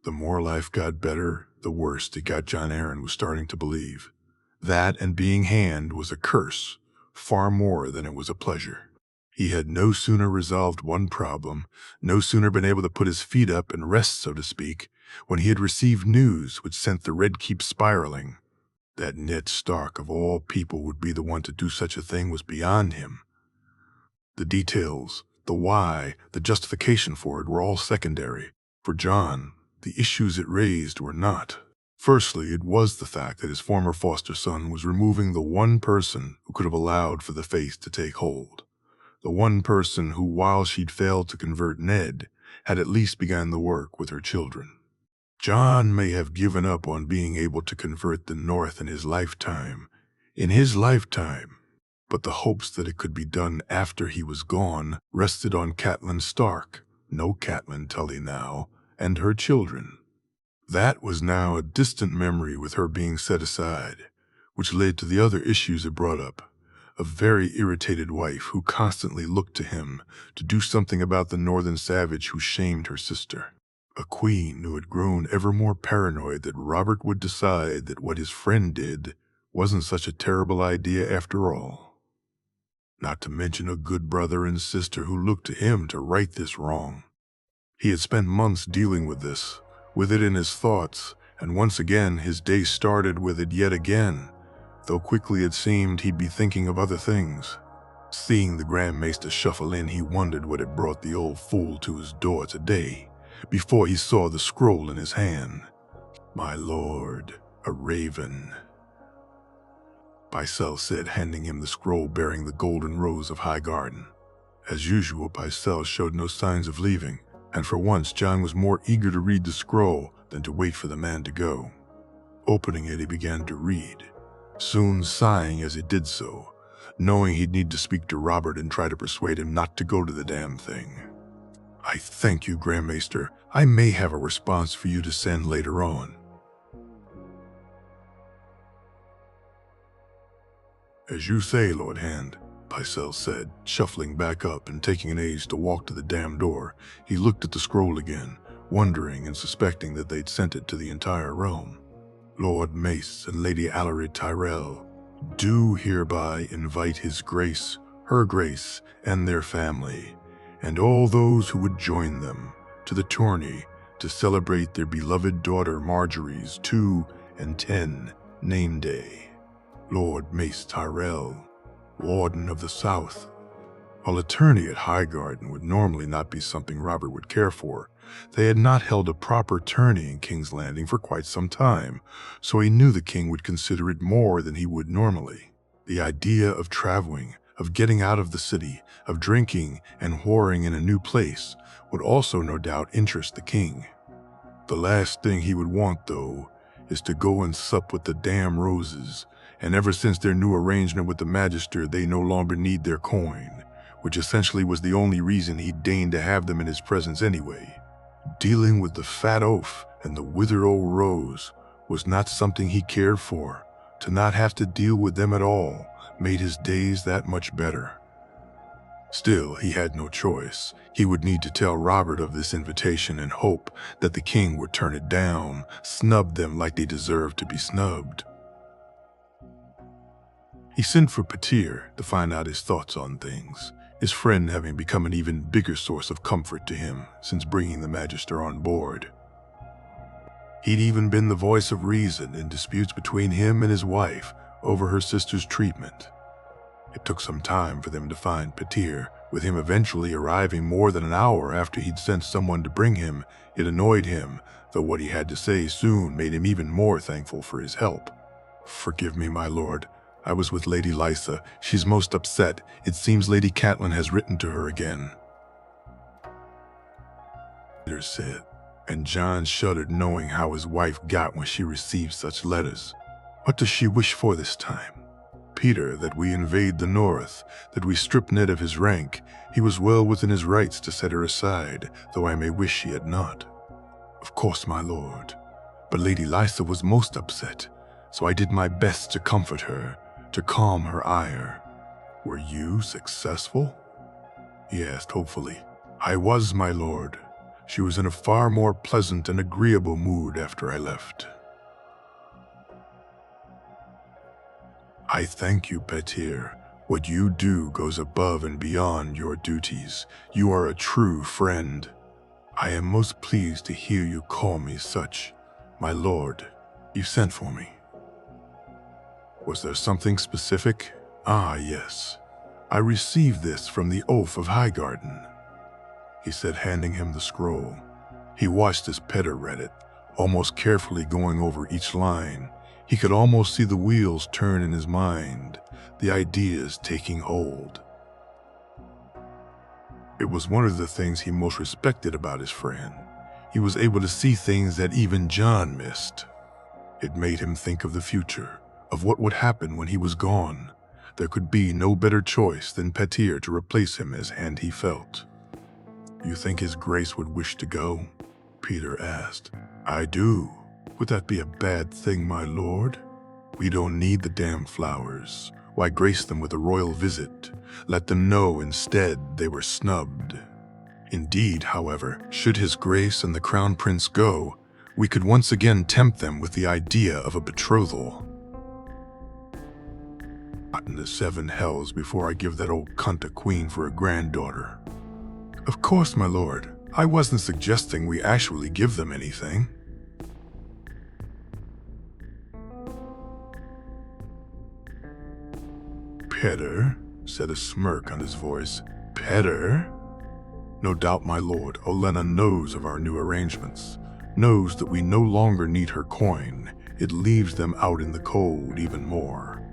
The more life got better, the worse it got. John Aaron was starting to believe. That and being Hand was a curse, far more than it was a pleasure. He had no sooner resolved one problem, no sooner been able to put his feet up and rest, so to speak, when he had received news which sent the Red Keep spiraling. That Ned Stark, of all people, would be the one to do such a thing was beyond him. The details, the why, the justification for it were all secondary. For John, the issues it raised were not. Firstly, it was the fact that his former foster son was removing the one person who could have allowed for the faith to take hold. The one person who, while she'd failed to convert Ned, had at least begun the work with her children. John may have given up on being able to convert the North in his lifetime, but the hopes that it could be done after he was gone rested on Catelyn Stark, no Catelyn Tully now, and her children. That was now a distant memory with her being set aside, which led to the other issues it brought up. A very irritated wife who constantly looked to him to do something about the northern savage who shamed her sister. A queen who had grown ever more paranoid that Robert would decide that what his friend did wasn't such a terrible idea after all. Not to mention a good brother and sister who looked to him to right this wrong. He had spent months dealing with this, with it in his thoughts, and once again his day started with it yet again, though quickly it seemed he'd be thinking of other things. Seeing the Grand Maester shuffle in, he wondered what had brought the old fool to his door today, before he saw the scroll in his hand. "My lord, a raven," Pycelle said, handing him the scroll bearing the golden rose of Highgarden. As usual, Pycelle showed no signs of leaving, and for once John was more eager to read the scroll than to wait for the man to go. Opening it, he began to read, soon sighing as he did so, knowing he'd need to speak to Robert and try to persuade him not to go to the damn thing. "I thank you, Grand Maester. I may have a response for you to send later on." "As you say, Lord Hand," Pycelle said, shuffling back up and taking an age to walk to the damn door. He looked at the scroll again, wondering and suspecting that they'd sent it to the entire realm. "Lord Mace and Lady Alarid Tyrell do hereby invite His Grace, Her Grace, and their family, and all those who would join them, to the tourney to celebrate their beloved daughter Marjorie's 2 and 10 name day. Lord Mace Tyrell, Warden of the South." While a tourney at Highgarden would normally not be something Robert would care for, they had not held a proper tourney in King's Landing for quite some time, so he knew the king would consider it more than he would normally. The idea of traveling, of getting out of the city, of drinking and whoring in a new place would also no doubt interest the king. The last thing he would want, though, is to go and sup with the damn Roses, and ever since their new arrangement with the Magister, they no longer need their coin, which essentially was the only reason he deigned to have them in his presence anyway. Dealing with the fat oaf and the withered old Rose was not something he cared for. To not have to deal with them at all made his days that much better. Still, he had no choice. He would need to tell Robert of this invitation and hope that the king would turn it down, snub them like they deserved to be snubbed. He sent for Petyr to find out his thoughts on things, his friend having become an even bigger source of comfort to him since bringing the Magister on board. He'd even been the voice of reason in disputes between him and his wife over her sister's treatment. It took some time for them to find Petyr, with him eventually arriving more than an hour after he'd sent someone to bring him. It annoyed him, though what he had to say soon made him even more thankful for his help. "Forgive me, my lord. I was with Lady Lysa. She's most upset. It seems Lady Catelyn has written to her again," Petyr said, and John shuddered knowing how his wife got when she received such letters. What does she wish for this time? Petyr, that we invade the north, that we strip Ned of his rank. He was well within his rights to set her aside, though I may wish he had not. Of course, my lord. But Lady Lysa was most upset, so I did my best to comfort her, to calm her ire. Were you successful? He asked hopefully. I was, my lord. She was in a far more pleasant and agreeable mood after I left. I thank you, Petir. What you do goes above and beyond your duties. You are a true friend. I am most pleased to hear you call me such. My lord, you sent for me. Was there something specific? Ah, yes. I received this from the Oath of Highgarden, he said, handing him the scroll. He watched as Petter read it, almost carefully going over each line. He could almost see the wheels turn in his mind, the ideas taking hold. It was one of the things he most respected about his friend. He was able to see things that even John missed. It made him think of the future, of what would happen when he was gone. There could be no better choice than Petir to replace him as hand he felt. You think his grace would wish to go? Peter asked. I do. Would that be a bad thing, my lord? We don't need the damn flowers. Why grace them with a royal visit? Let them know instead they were snubbed. Indeed, however, should his grace and the crown prince go, we could once again tempt them with the idea of a betrothal. Not in the 7 hells before I give that old cunt a queen for a granddaughter. Of course, my lord. I wasn't suggesting we actually give them anything. Petter, said a smirk on his voice. Petter? No doubt, my lord, Olenna knows of our new arrangements, knows that we no longer need her coin. It leaves them out in the cold even more.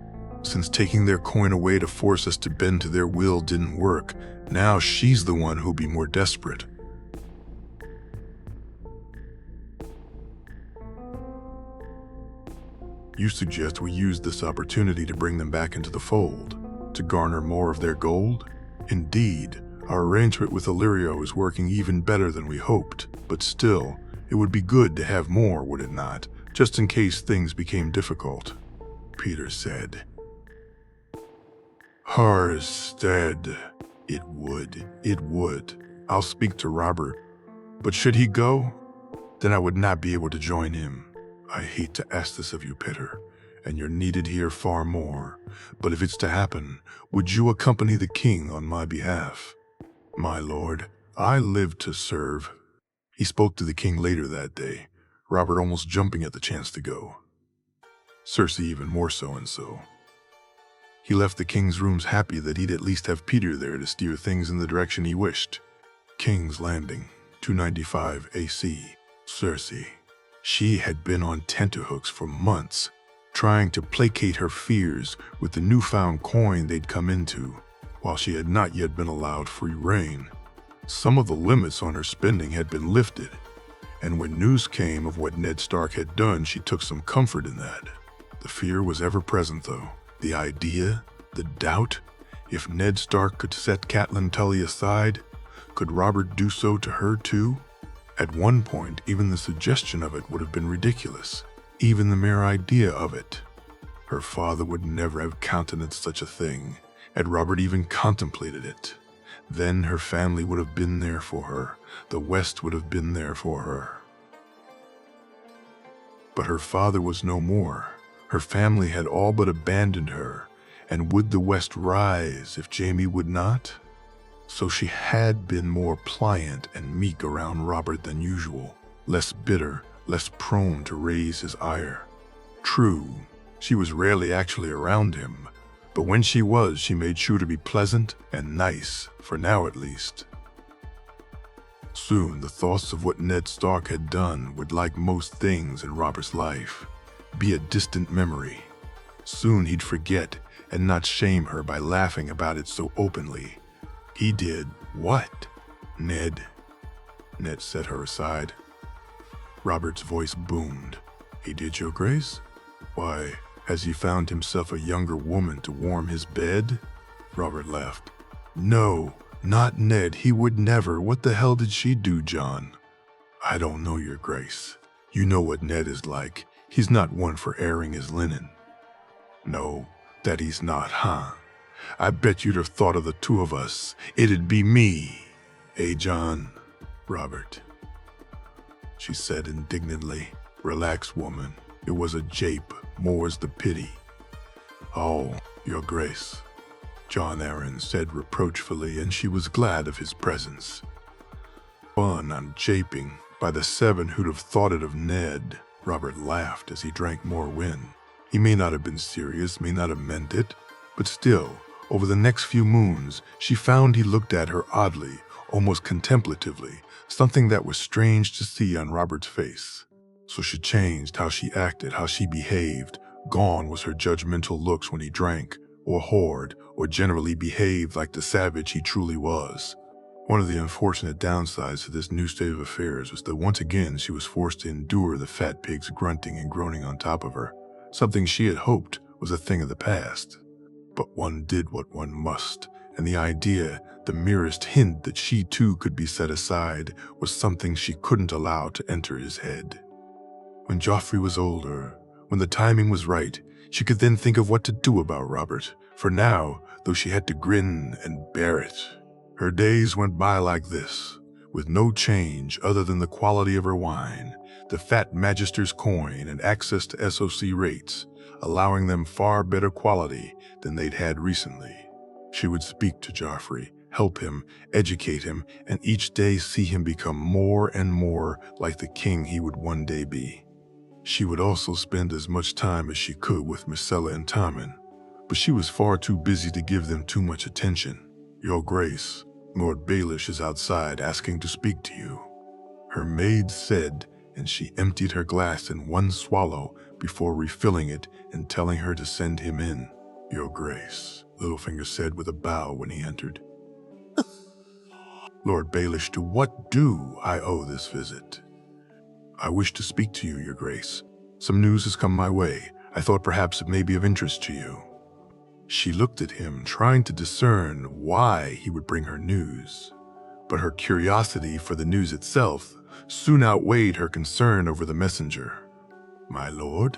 Since taking their coin away to force us to bend to their will didn't work, now she's the one who'll be more desperate. You suggest we use this opportunity to bring them back into the fold, to garner more of their gold? Indeed, our arrangement with Illyrio is working even better than we hoped, but still, it would be good to have more, would it not, just in case things became difficult, Peter said. Harstead. It would. I'll speak to Robert, but should he go, then I would not be able to join him. I hate to ask this of you, Petter, and you're needed here far more, but if it's to happen, would you accompany the king on my behalf? My lord, I live to serve. He spoke to the king later that day, Robert almost jumping at the chance to go. Cersei even more so and so. He left the king's rooms happy that he'd at least have Peter there to steer things in the direction he wished. King's Landing, 295 AC, Cersei. She had been on tenterhooks for months, trying to placate her fears with the newfound coin they'd come into, while she had not yet been allowed free rein. Some of the limits on her spending had been lifted, and when news came of what Ned Stark had done, she took some comfort in that. The fear was ever present, though. The idea, the doubt, if Ned Stark could set Catelyn Tully aside, could Robert do so to her too? At one point, even the suggestion of it would have been ridiculous, even the mere idea of it. Her father would never have countenanced such a thing, had Robert even contemplated it. Then her family would have been there for her, the West would have been there for her. But her father was no more. Her family had all but abandoned her, and would the West rise if Jaime would not? So she had been more pliant and meek around Robert than usual, less bitter, less prone to raise his ire. True, she was rarely actually around him, but when she was, she made sure to be pleasant and nice, for now at least. Soon the thoughts of what Ned Stark had done would, like most things in Robert's life, be a distant memory. Soon he'd forget and not shame her by laughing about it so openly. He did what? Ned set her aside. Robert's voice boomed. He did, your grace? Why, has he found himself a younger woman to warm his bed? Robert laughed. No, not Ned. He would never. What the hell did she do, John? I don't know, your grace. You know what Ned is like. He's not one for airing his linen. No, that he's not, huh? I bet you'd have thought of the two of us. It'd be me. Eh, John? Robert. she said indignantly. Relax, woman. It was a jape, more's the pity. Oh, your grace, John Aaron said reproachfully, and she was glad of his presence. Fun on japing, by the seven who'd have thought it of Ned. Robert laughed as he drank more wine. He may not have been serious, may not have meant it, but still, over the next few moons, she found he looked at her oddly, almost contemplatively, something that was strange to see on Robert's face. So she changed how she acted, how she behaved. Gone was her judgmental looks when he drank, or whored, or generally behaved like the savage he truly was. One of the unfortunate downsides to this new state of affairs was that once again she was forced to endure the fat pigs grunting and groaning on top of her, something she had hoped was a thing of the past. But one did what one must, and the idea, the merest hint that she too could be set aside, was something she couldn't allow to enter his head. When Joffrey was older, when the timing was right, she could then think of what to do about Robert. For now, though she had to grin and bear it, her days went by like this, with no change other than the quality of her wine, the fat magister's coin, and access to SOC rates, allowing them far better quality than they'd had recently. She would speak to Joffrey, help him, educate him, and each day see him become more and more like the king he would one day be. She would also spend as much time as she could with Myrcella and Tommen, but she was far too busy to give them too much attention. Your Grace, Lord Baelish is outside asking to speak to you, her maid said, and she emptied her glass in one swallow before refilling it and telling her to send him in. Your Grace, Littlefinger said with a bow when he entered. Lord Baelish, to what do I owe this visit? I wish to speak to you, Your Grace. Some news has come my way. I thought perhaps it may be of interest to you. She looked at him, trying to discern why he would bring her news. But her curiosity for the news itself soon outweighed her concern over the messenger. My lord,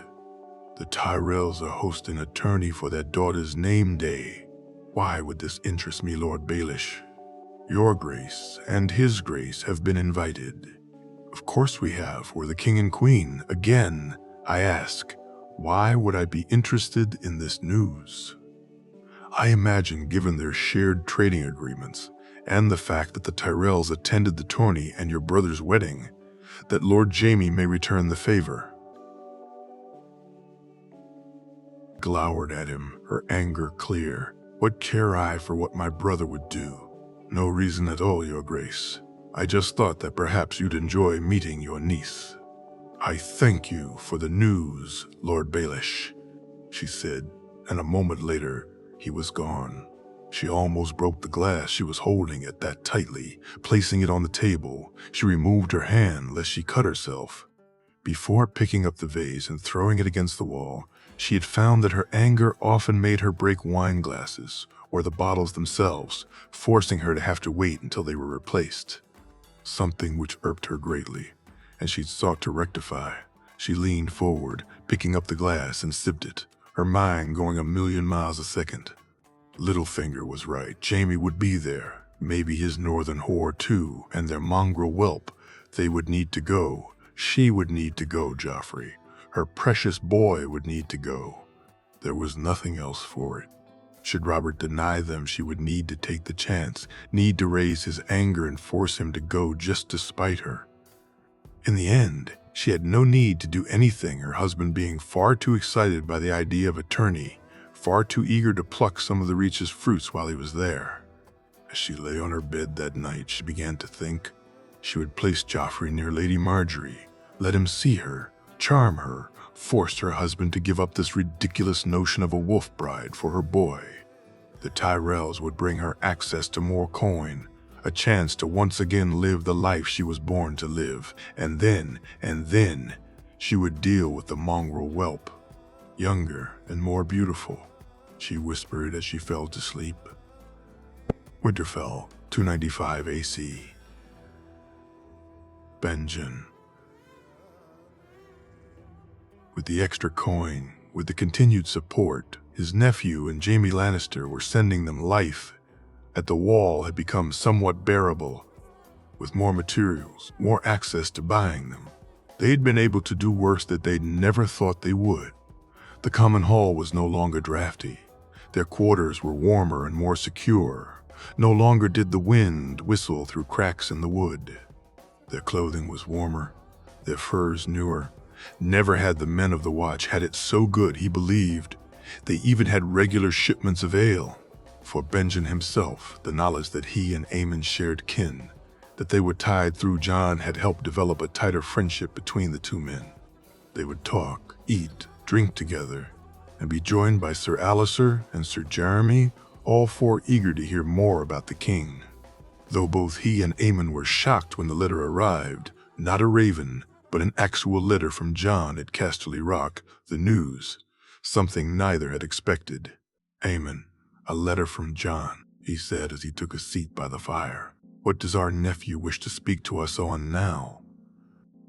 the Tyrells are hosting a tourney for their daughter's name day. Why would this interest me, Lord Baelish? Your Grace and His Grace have been invited. Of course we have. We're the king and queen. Again, I ask, why would I be interested in this news? I imagine, given their shared trading agreements and the fact that the Tyrells attended the tourney and your brother's wedding, that Lord Jaime may return the favor. Glowered at him, her anger clear. What care I for what my brother would do? No reason at all, Your Grace. I just thought that perhaps you'd enjoy meeting your niece. I thank you for the news, Lord Baelish, she said, and a moment later, he was gone. She almost broke the glass she was holding it that tightly. Placing it on the table, she removed her hand lest she cut herself. Before picking up the vase and throwing it against the wall, she had found that her anger often made her break wine glasses or the bottles themselves, forcing her to have to wait until they were replaced. Something which irked her greatly, and she'd sought to rectify. She leaned forward, picking up the glass and sipped it, her mind going 1,000,000 miles a second. Littlefinger was right. Jaime would be there. Maybe his northern whore too, and their mongrel whelp. They would need to go. She would need to go, Joffrey. Her precious boy would need to go. There was nothing else for it. Should Robert deny them, she would need to take the chance, need to raise his anger and force him to go just to spite her. In the end, she had no need to do anything, her husband being far too excited by the idea of a tourney, far too eager to pluck some of the Reach's fruits while he was there. As she lay on her bed that night, she began to think she would place Joffrey near Lady Marjorie, let him see her, charm her, force her husband to give up this ridiculous notion of a wolf bride for her boy. The Tyrells would bring her access to more coin, a chance to once again live the life she was born to live, and then, she would deal with the mongrel whelp. Younger and more beautiful, she whispered as she fell to sleep. Winterfell, 295 AC. Benjen. With the extra coin, with the continued support, his nephew and Jaime Lannister were sending them life. At the Wall had become somewhat bearable. with more materials, more access to buying them. They'd been able to do works that they'd never thought they would. The common hall was no longer drafty. Their quarters were warmer and more secure. No longer did the wind whistle through cracks in the wood. Their clothing was warmer, their furs newer. Never had the men of the watch had it so good, he believed. They even had regular shipments of ale. For Benjen himself, the knowledge that he and Aemon shared kin, that they were tied through Jon, had helped develop a tighter friendship between the two men. They would talk, eat, drink together, and be joined by Sir Alliser and Sir Jeremy, all four eager to hear more about the king. Though both he and Aemon were shocked when the letter arrived, not a raven, but an actual letter from Jon at Casterly Rock, the news, something neither had expected. "Aemon, a letter from Jon," he said as he took a seat by the fire. "What does our nephew wish to speak to us on now?"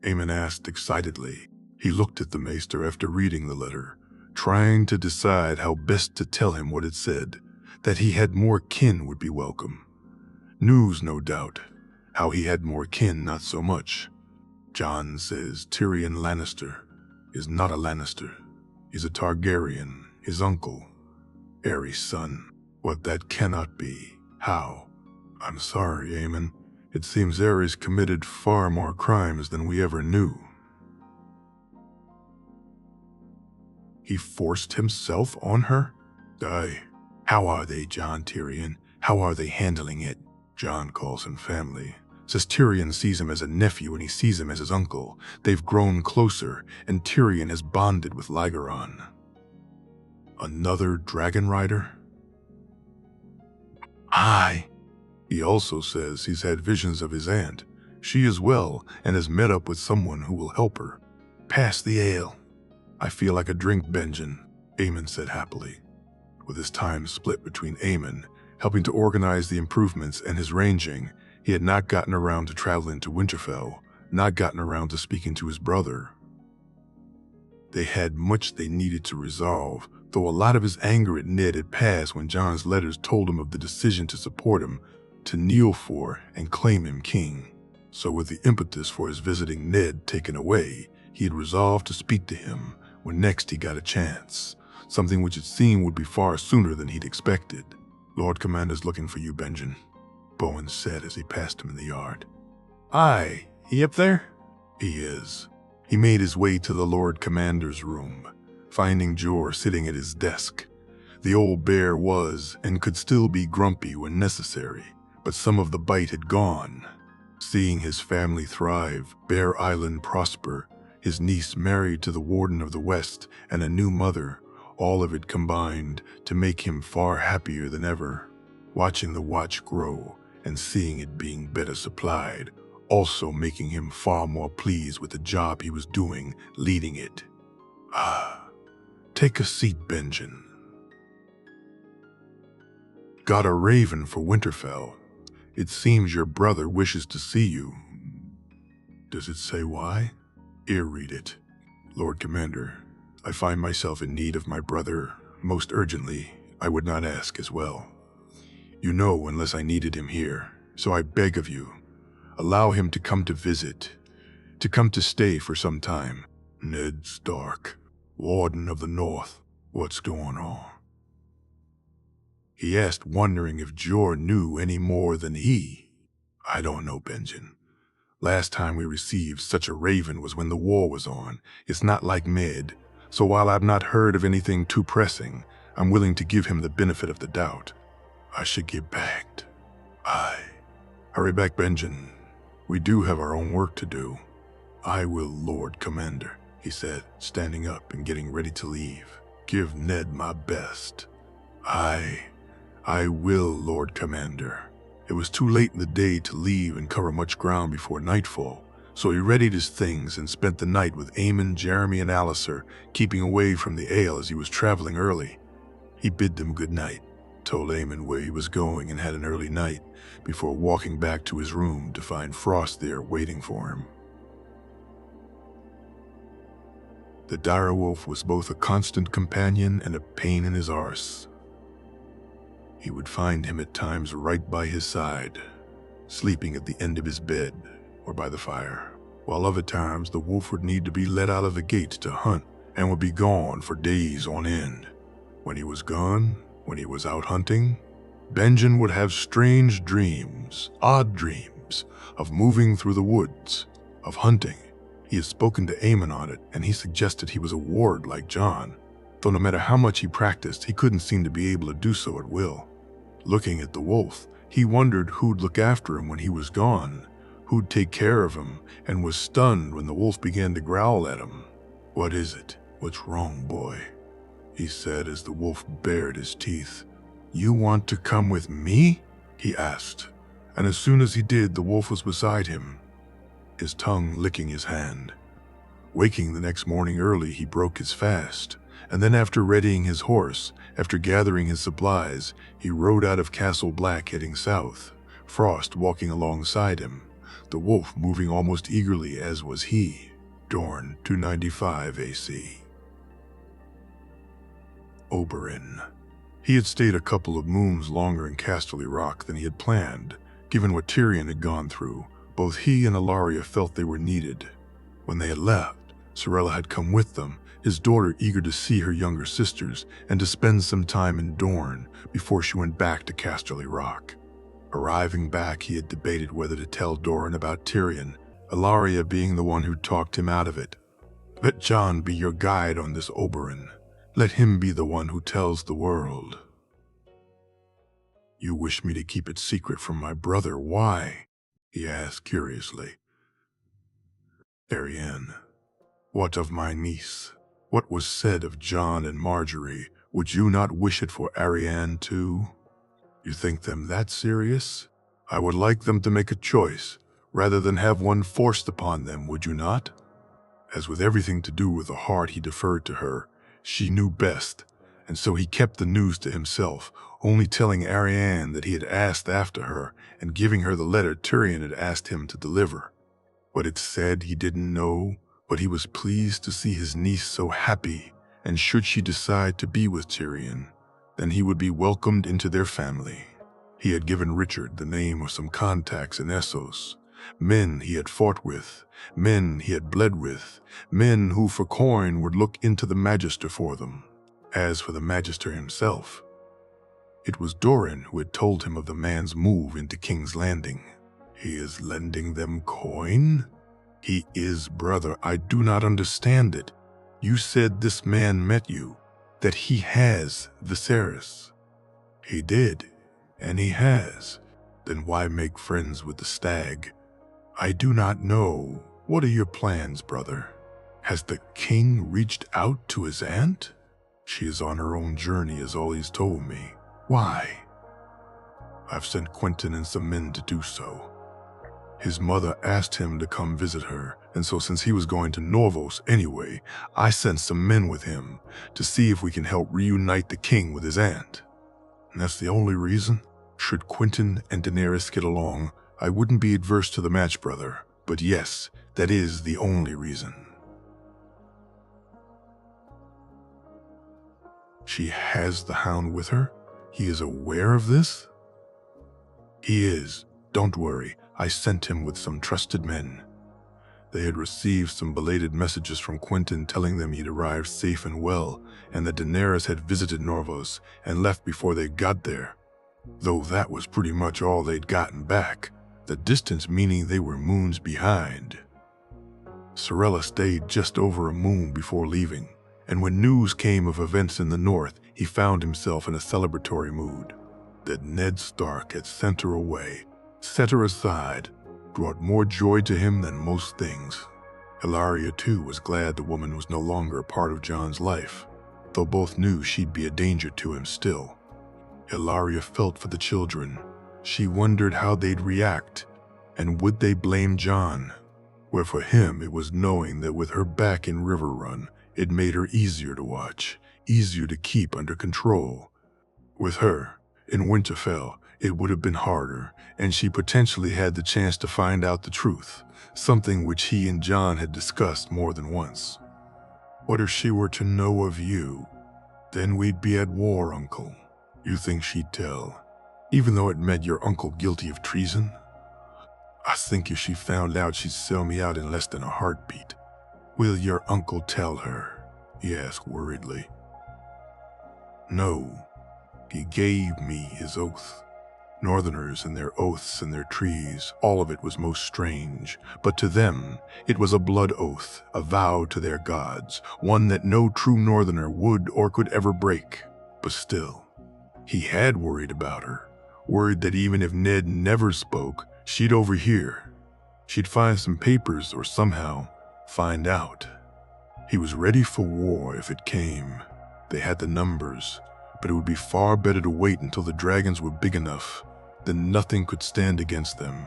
Aemon asked excitedly. He looked at the maester after reading the letter, trying to decide how best to tell him what it said, that he had more kin would be welcome. News, no doubt. How he had more kin, not so much. Jon says Tyrion Lannister is not a Lannister. He's a Targaryen, his uncle, Aerys' son. What that cannot be. How? I'm sorry, Aemon. It seems Aerys committed far more crimes than we ever knew. He forced himself on her? Aye. How are they, Jon Tyrion? How are they handling it? Jon calls him family. Says Tyrion sees him as a nephew and he sees him as his uncle. They've grown closer, and Tyrion has bonded with Lygaron. Another dragon rider? Aye. He also says he's had visions of his aunt. She is well and has met up with someone who will help her. Pass the ale. I feel like a drink, Benjen, Aemon said happily. With his time split between Aemon, helping to organize the improvements, and his ranging, he had not gotten around to traveling to Winterfell, not gotten around to speaking to his brother. They had much they needed to resolve, though a lot of his anger at Ned had passed when Jon's letters told him of the decision to support him, to kneel for and claim him king. So with the impetus for his visiting Ned taken away, he had resolved to speak to him when next he got a chance, something which it seemed would be far sooner than he'd expected. Lord Commander's looking for you, Benjen, Bowen said as he passed him in the yard. Aye, he up there? He is. He made his way to the Lord Commander's room, finding Jor sitting at his desk. The old bear was and could still be grumpy when necessary, but some of the bite had gone. Seeing his family thrive, Bear Island prosper, his niece married to the Warden of the West, and a new mother, all of it combined to make him far happier than ever. Watching the watch grow and seeing it being better supplied, also making him far more pleased with the job he was doing leading it. Take a seat, Benjen. Got a raven for Winterfell. It seems your brother wishes to see you. Does it say why? Here, read it. Lord Commander, I find myself in need of my brother. Most urgently, I would not ask as well. You know, unless I needed him here, so I beg of you, allow him to come to visit, to come to stay for some time. Ned Stark, Warden of the North, what's going on? He asked, wondering if Jor knew any more than he. I don't know, Benjen. Last time we received such a raven was when the war was on. It's not like Med, so while I've not heard of anything too pressing, I'm willing to give him the benefit of the doubt. I should get back. Aye. Hurry back, Benjen. We do have our own work to do. I will, Lord Commander, he said, standing up and getting ready to leave. Give Ned my best. I will, Lord Commander. It was too late in the day to leave and cover much ground before nightfall, so he readied his things and spent the night with Aemon, Jeremy, and Alliser, keeping away from the ale as he was traveling early. He bid them good night, told Aemon where he was going, and had an early night before walking back to his room to find Frost there waiting for him. The direwolf was both a constant companion and a pain in his arse. He would find him at times right by his side, sleeping at the end of his bed or by the fire, while other times the wolf would need to be let out of the gates to hunt and would be gone for days on end. When he was gone, when he was out hunting, Benjen would have strange dreams, odd dreams, of moving through the woods, of hunting. He had spoken to Aemon on it, and he suggested he was a ward like Jon, though no matter how much he practiced, he couldn't seem to be able to do so at will. Looking at the wolf, he wondered who'd look after him when he was gone, who'd take care of him, and was stunned when the wolf began to growl at him. "What is it? What's wrong, boy?" he said as the wolf bared his teeth. "You want to come with me?" he asked, and as soon as he did, the wolf was beside him, his tongue licking his hand. Waking the next morning early, he broke his fast, and then after readying his horse, after gathering his supplies, he rode out of Castle Black heading south, Frost walking alongside him, the wolf moving almost eagerly as was he. Dorn 295 AC. Oberyn. He had stayed a couple of moons longer in Casterly Rock than he had planned. Given what Tyrion had gone through, both he and Ilaria felt they were needed. When they had left, Sorella had come with them, his daughter eager to see her younger sisters and to spend some time in Dorne before she went back to Casterly Rock. Arriving back, he had debated whether to tell Doran about Tyrion, Ilaria being the one who talked him out of it. "Let Jon be your guide on this, Oberyn. Let him be the one who tells the world." "You wish me to keep it secret from my brother, why?" he asked curiously. "Arianne, what of my niece? What was said of Jon and Marjorie? Would you not wish it for Arianne too? You think them that serious? I would like them to make a choice, rather than have one forced upon them, would you not?" As with everything to do with the heart, he deferred to her. She knew best, and so he kept the news to himself, only telling Arianne that he had asked after her and giving her the letter Tyrion had asked him to deliver. What it said he didn't know, but he was pleased to see his niece so happy, and should she decide to be with Tyrion, then he would be welcomed into their family. He had given Richard the name of some contacts in Essos, men he had fought with, men he had bled with, men who for coin would look into the Magister for them. As for the Magister himself, it was Doran who had told him of the man's move into King's Landing. He is lending them coin? He is, brother, I do not understand it. You said this man met you, that he has Viserys. He did, and he has. Then why make friends with the stag? I do not know. What are your plans, brother? Has the king reached out to his aunt? She is on her own journey, is all he's told me. Why? I've sent Quentyn and some men to do so. His mother asked him to come visit her, and so since he was going to Norvos anyway, I sent some men with him to see if we can help reunite the king with his aunt. And that's the only reason? Should Quentyn and Daenerys get along, I wouldn't be adverse to the match, brother. But yes, that is the only reason. She has the hound with her? He is aware of this? He is. Don't worry, I sent him with some trusted men. They had received some belated messages from Quentyn telling them he'd arrived safe and well, and that Daenerys had visited Norvos and left before they got there. Though that was pretty much all they'd gotten back, the distance meaning they were moons behind. Sorella stayed just over a moon before leaving, and when news came of events in the north, he found himself in a celebratory mood. That Ned Stark had sent her away, set her aside, brought more joy to him than most things. Ilaria, too, was glad the woman was no longer a part of Jon's life, though both knew she'd be a danger to him still. Ilaria felt for the children. She wondered how they'd react, and would they blame Jon? Where for him it was knowing that with her back in Riverrun, it made her easier to watch, easier to keep under control. With her, in Winterfell, it would have been harder, and she potentially had the chance to find out the truth, something which he and Jon had discussed more than once. What if she were to know of you? Then we'd be at war, Uncle. You think she'd tell, even though it meant your uncle guilty of treason? I think if she found out, she'd sell me out in less than a heartbeat. Will your uncle tell her? He asked worriedly. No, he gave me his oath. Northerners and their oaths and their trees, all of it was most strange, but to them it was a blood oath, a vow to their gods, one that no true Northerner would or could ever break. But still, he had worried about her, worried that even if Ned never spoke, she'd overhear. She'd find some papers or somehow find out. He was ready for war if it came. They had the numbers, but it would be far better to wait until the dragons were big enough. Then nothing could stand against them.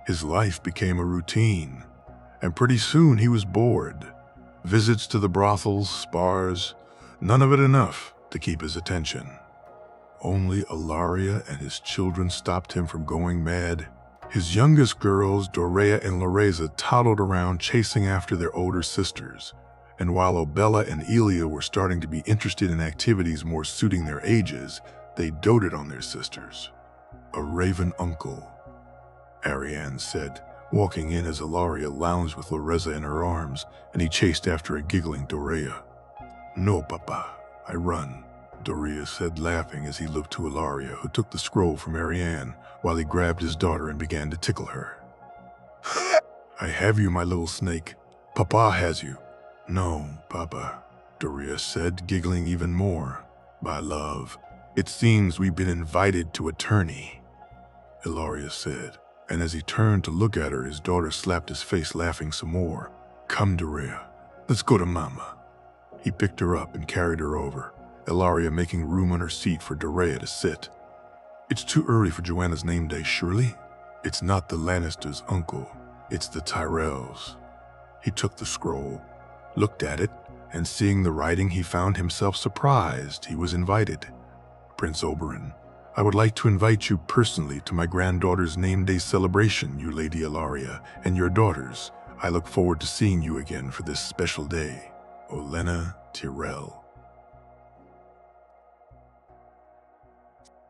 His life became a routine, and pretty soon he was bored. Visits to the brothels, spars, none of it enough to keep his attention. Only Ilaria and his children stopped him from going mad. His youngest girls, Dorea and Loreza, toddled around chasing after their older sisters, and while Obella and Elia were starting to be interested in activities more suiting their ages, they doted on their sisters. A raven uncle, Ariane said, walking in as Ilaria lounged with Loreza in her arms, and he chased after a giggling Dorea. No, Papa, I run, Dorea said, laughing as he looked to Ilaria, who took the scroll from Ariane while he grabbed his daughter and began to tickle her. I have you, my little snake. Papa has you. No, Papa, Dorea said, giggling even more. My love, it seems we've been invited to a tourney, Ilaria said, and as he turned to look at her, his daughter slapped his face, laughing some more. Come, Dorea, let's go to Mama. He picked her up and carried her over, Ilaria making room on her seat for Dorea to sit. It's too early for Joanna's name day, surely? It's not the Lannisters, Uncle. It's the Tyrells. He took the scroll, looked at it, and seeing the writing, he found himself surprised he was invited. Prince Oberyn, I would like to invite you personally to my granddaughter's name day celebration, you Lady Ilaria, and your daughters. I look forward to seeing you again for this special day. Olenna Tyrell.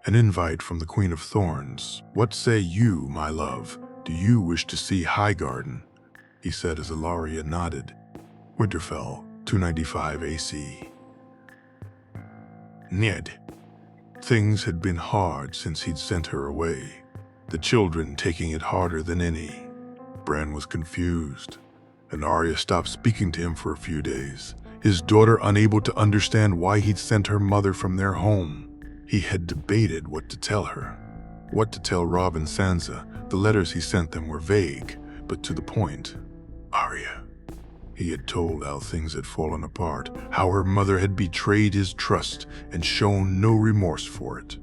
An invite from the Queen of Thorns. What say you, my love? Do you wish to see Highgarden? He said as Ilaria nodded. Winterfell, 295 AC. Ned. Things had been hard since he'd sent her away, the children taking it harder than any. Bran was confused, and Arya stopped speaking to him for a few days, his daughter unable to understand why he'd sent her mother from their home. He had debated what to tell her, what to tell Robb and Sansa. The letters he sent them were vague, but to the point. Arya. He had told how things had fallen apart, how her mother had betrayed his trust and shown no remorse for it.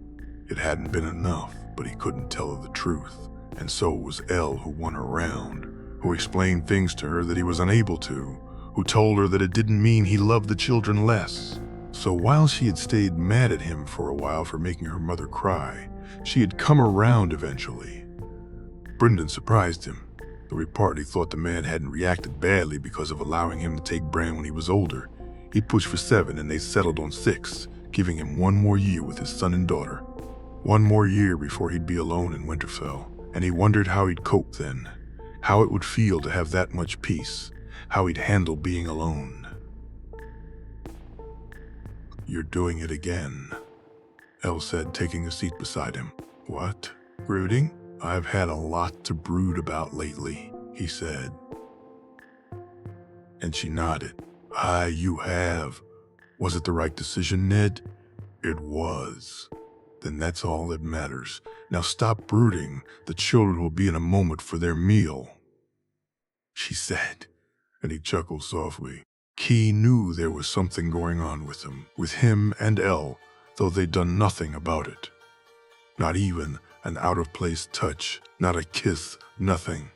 It hadn't been enough, but he couldn't tell her the truth, and so it was Elle who won her round, who explained things to her that he was unable to, who told her that it didn't mean he loved the children less. So while she had stayed mad at him for a while for making her mother cry, she had come around eventually. Brynden surprised him. The repartee thought the man hadn't reacted badly because of allowing him to take Bran when he was older. He pushed for 7 and they settled on 6, giving him 1 more year with his son and daughter. 1 more year before he'd be alone in Winterfell, and he wondered how he'd cope then, how it would feel to have that much peace, how he'd handle being alone. You're doing it again, Elle said, taking a seat beside him. What? Brooding? I've had a lot to brood about lately, he said. And she nodded. Aye, you have. Was it the right decision, Ned? It was. Then that's all that matters. Now stop brooding. The children will be in a moment for their meal, she said, and he chuckled softly. He knew there was something going on with him and Elle, though they'd done nothing about it. Not even an out-of-place touch, not a kiss, nothing.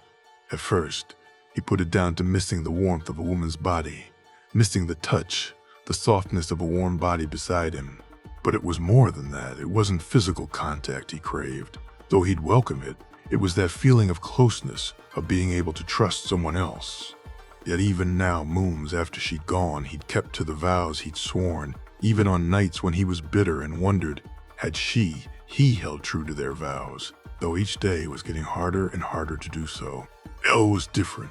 At first, he put it down to missing the warmth of a woman's body, missing the touch, the softness of a warm body beside him. But it was more than that. It wasn't physical contact he craved, though he'd welcome it. It was that feeling of closeness, of being able to trust someone else. Yet even now, moons after she'd gone, he'd kept to the vows he'd sworn, even on nights when he was bitter and wondered, had she, He held true to their vows, though each day was getting harder and harder to do so. Elle was different.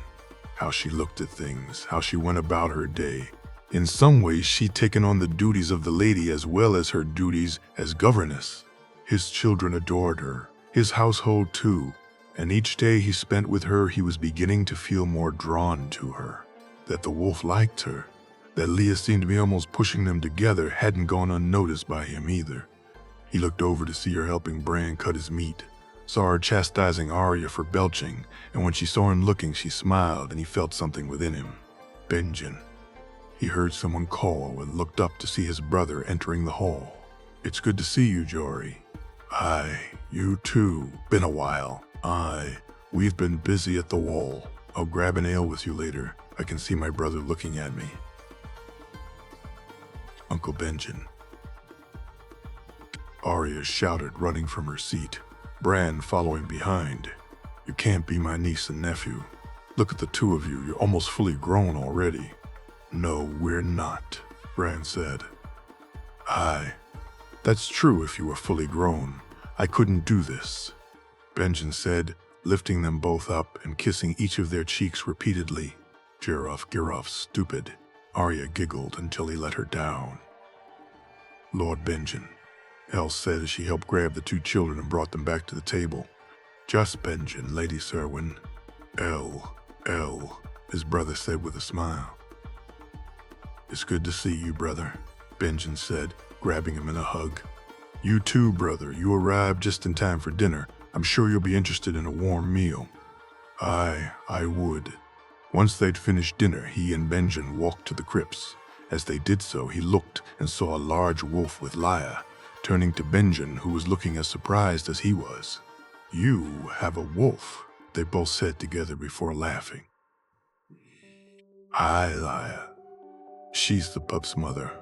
How she looked at things, how she went about her day. In some ways, she'd taken on the duties of the lady as well as her duties as governess. His children adored her, his household too, and each day he spent with her he was beginning to feel more drawn to her. That the wolf liked her, that Leah seemed to be almost pushing them together hadn't gone unnoticed by him either. He looked over to see her helping Bran cut his meat, saw her chastising Arya for belching, and when she saw him looking, she smiled and he felt something within him. Benjen. He heard someone call and looked up to see his brother entering the hall. "It's good to see you, Jory." "Aye, you too. Been a while." "Aye, we've been busy at the wall. I'll grab an ale with you later. I can see my brother looking at me." "Uncle Benjen." Arya shouted, running from her seat, Bran following behind. "You can't be my niece and nephew. Look at the two of you, you're almost fully grown already." "No, we're not," Bran said. "Aye, that's true if you were fully grown. I couldn't do this," Benjen said, lifting them both up and kissing each of their cheeks repeatedly. Giraffe, stupid." Arya giggled until he let her down. "Lord Benjen," Elle said as she helped grab the two children and brought them back to the table. "Just Benjen, Lady Serwyn." Elle, his brother said with a smile. "It's good to see you, brother," Benjen said, grabbing him in a hug. "You too, brother. You arrived just in time for dinner. I'm sure you'll be interested in a warm meal." "Aye, I would." Once they'd finished dinner, he and Benjen walked to the crypts. As they did so, he looked and saw a large wolf with Leia. Turning to Benjen, who was looking as surprised as he was. "You have a wolf," they both said together before laughing. "Aye, Leia. She's the pup's mother.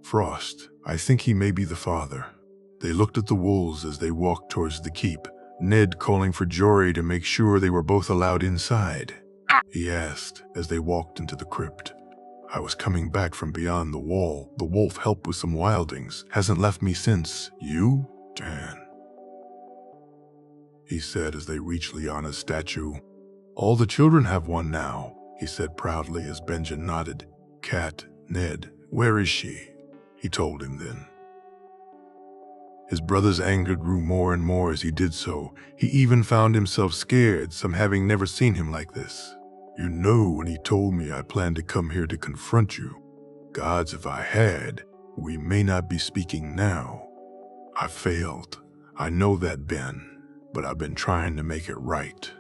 Frost, I think he may be the father." They looked at the wolves as they walked towards the keep, Ned calling for Jory to make sure they were both allowed inside. He asked as they walked into the crypt. "I was coming back from beyond the wall. The wolf helped with some wildings. Hasn't left me since. You, Dan?" he said as they reached Lyanna's statue. "All the children have one now," he said proudly as Benjen nodded. "Cat, Ned, where is she?" he told him then. His brother's anger grew more and more as he did so. He even found himself scared, some having never seen him like this. "You know when he told me I planned to come here to confront you. Gods, if I had, we may not be speaking now. I failed. I know that, Ben, but I've been trying to make it right."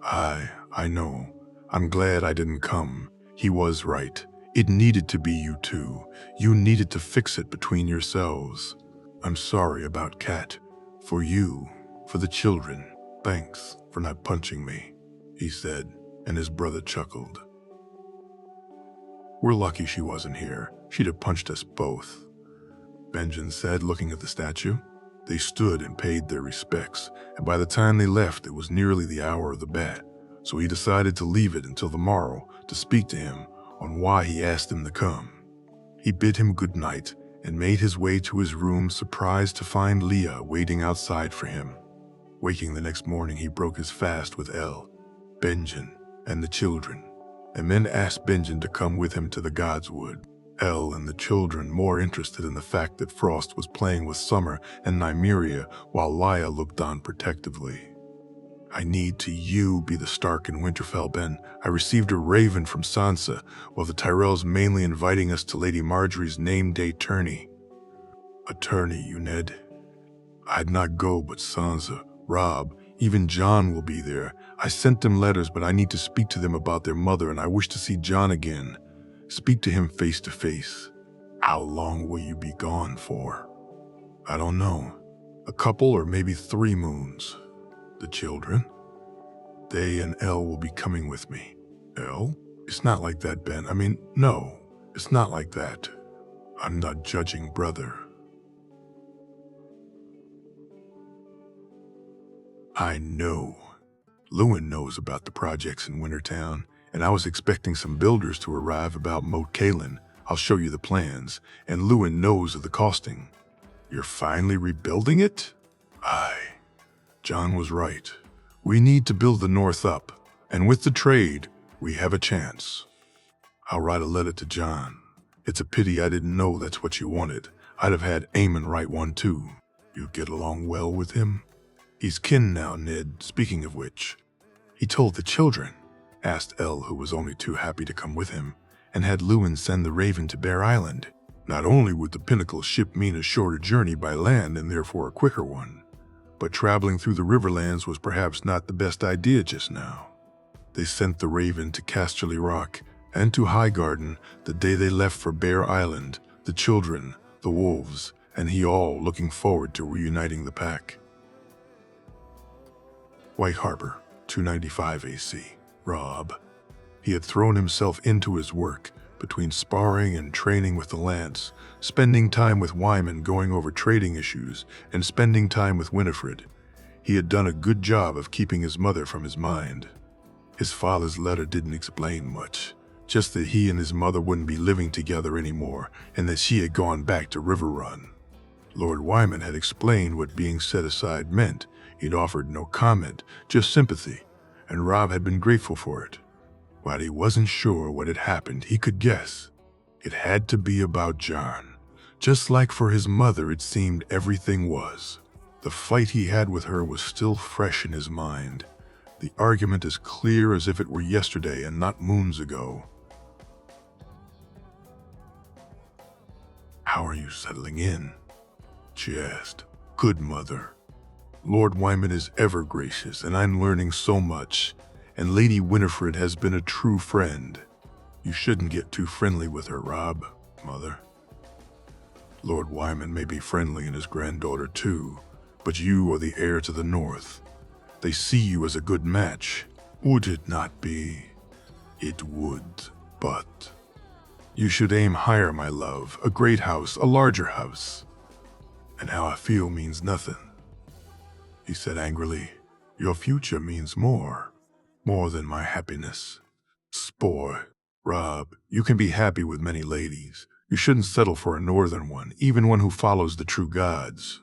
I know. I'm glad I didn't come. He was right. It needed to be you two. You needed to fix it between yourselves. I'm sorry about Kat. For you, for the children. Thanks for not punching me, he said, and his brother chuckled. We're lucky she wasn't here. She'd have punched us both, Benjen said, looking at the statue. They stood and paid their respects, and by the time they left, it was nearly the hour of the bat, so he decided to leave it until the morrow to speak to him on why he asked him to come. He bid him good night and made his way to his room, surprised to find Leah waiting outside for him. Waking the next morning, he broke his fast with Elle, Benjen, and the children, and then asked Benjen to come with him to the Godswood. Elle and the children more interested in the fact that Frost was playing with Summer and Nymeria while Leia looked on protectively. I need to you be the Stark in Winterfell, Ben. I received a raven from Sansa, while the Tyrells mainly inviting us to Lady Marjorie's name-day tourney. A tourney, you Ned? I'd not go, but Sansa, Robb, even Jon will be there. I sent them letters, but I need to speak to them about their mother, and I wish to see Jon again. Speak to him face to face. How long will you be gone for? I don't know. A couple or maybe 3 moons. The children? They and Elle will be coming with me. Elle? It's not like that, Ben. No, it's not like that. I'm not judging, brother. I know. Lewin knows about the projects in Wintertown, and I was expecting some builders to arrive about Moat Cailin. I'll show you the plans, and Lewin knows of the costing. You're finally rebuilding it? Aye. John was right. We need to build the north up, and with the trade, we have a chance. I'll write a letter to John. It's a pity I didn't know that's what you wanted. I'd have had Eamon write one too. You get along well with him? He's kin now, Ned, speaking of which. He told the children, asked Elle, who was only too happy to come with him, and had Lewin send the Raven to Bear Island. Not only would the Pinnacle ship mean a shorter journey by land and therefore a quicker one, but traveling through the Riverlands was perhaps not the best idea just now. They sent the Raven to Casterly Rock and to Highgarden the day they left for Bear Island, the children, the wolves, and he all looking forward to reuniting the pack. White Harbor, 295 AC. Robb. He had thrown himself into his work, between sparring and training with the lance, spending time with Wyman going over trading issues, and spending time with Winifred. He had done a good job of keeping his mother from his mind. His father's letter didn't explain much, just that he and his mother wouldn't be living together anymore and that she had gone back to River Run. Lord Wyman had explained what being set aside meant. He'd offered no comment, just sympathy, and Robb had been grateful for it. While he wasn't sure what had happened, he could guess. It had to be about John. Just like for his mother, it seemed everything was. The fight he had with her was still fresh in his mind. The argument as clear as if it were yesterday and not moons ago. How are you settling in? She asked. Good, mother. Lord Wyman is ever gracious, and I'm learning so much. And Lady Winifred has been a true friend. You shouldn't get too friendly with her, Robb, mother. Lord Wyman may be friendly in his granddaughter too, but you are the heir to the north. They see you as a good match. Would it not be? It would, but... You should aim higher, my love. A great house, a larger house. And how I feel means nothing. He said angrily, your future means more. More than my happiness. Spore, Robb, you can be happy with many ladies. You shouldn't settle for a northern one, even one who follows the true gods.